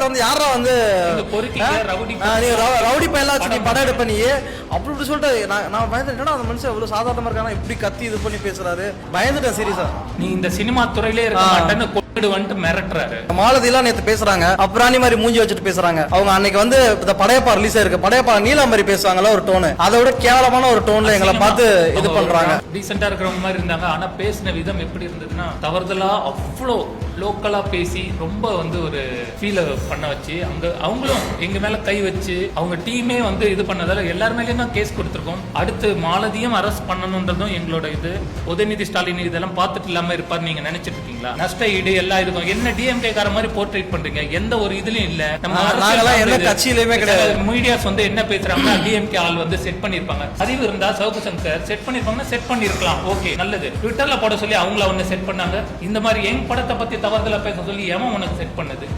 தமிழ்நாட்டுல வந்து யாரா வந்து ரவுடி பையெல்லாம் வச்சு நீ படம் எடுப்ப நீ அப்படி இப்படி சொல்லிட்டு நான் பயந்துட்டேன்னா அந்த மனுஷன் எவ்வளவு சாதாரணமா இருக்கானா இப்படி கத்தி இது பண்ணி பேசுறாரு. பயந்துட்டேன் சீரியஸா. நீ இந்த சினிமா துறையிலே இருக்க மாட்டேன்னு வந்துட்டு மிரட்டுறாரு. மாலதிலாம் நேத்து பேசுறாங்க, அப்புறாணி மாதிரி மூஞ்சி வச்சுட்டு பேசுறாங்க. அவங்க அன்னைக்கு வந்து இந்த படையப்பா ரிலீஸ் ஆயிருக்கு, படையப்பா நீலா மாதிரி பேசுவாங்கல்ல ஒரு டோனு, அதை விட கேவலமான ஒரு டோன்ல எங்களை பார்த்து இது பண்றாங்க. டீசெண்டா இருக்கிறவங்க மாதிரி இருந்தாங்க. ஆனா பேசின விதம் எப்படி இருந்ததுன்னா தவறுதலா அவ்வளோ லோக்கலா பேசி ரொம்ப வந்து ஒரு ஃபீல் பண்ண வச்சு அவங்களும் எங்க மேல கை வச்சு அவங்க டீமே வந்து இது பண்ணதால எல்லார் மேலேயும் தான் கேஸ் கொடுத்துருக்கோம். அடுத்து மாலதியும் அரெஸ்ட் பண்ணணும்ன்றதும் எங்களோட இது. உதயநிதி ஸ்டாலின் இதெல்லாம் பார்த்துட்டு இல்லாம இருப்பாரு நீங்க நினைச்சிட்டு இருக்கீங்களா? நஷ்ட ஈடு எல்லாம் இருக்கும். என்ன டிஎம்கே கார மாதிரி போர்ட்ரேட் பண்றீங்க? எந்த ஒரு இதுலயும் இல்ல. நம்ம கட்சியிலுமே கிடையாது. மீடியாஸ் வந்து என்ன பேசுறாங்கன்னா டிஎம்கே ஆள் வந்து செட் பண்ணிருப்பாங்க. அறிவு இருந்தா சவுக்கு சங்கர் செட் பண்ணிருப்பாங்கன்னா செட் பண்ணிருக்கலாம், ஓகே நல்லது. ட்விட்டர்ல போட சொல்லி அவங்கள ஒன்னு செட் பண்ணாங்க. இந்த மாதிரி எங் படத்தை பத்தி தவறுதலா பேச சொல்லி எவன் உனக்கு செட் பண்ணது?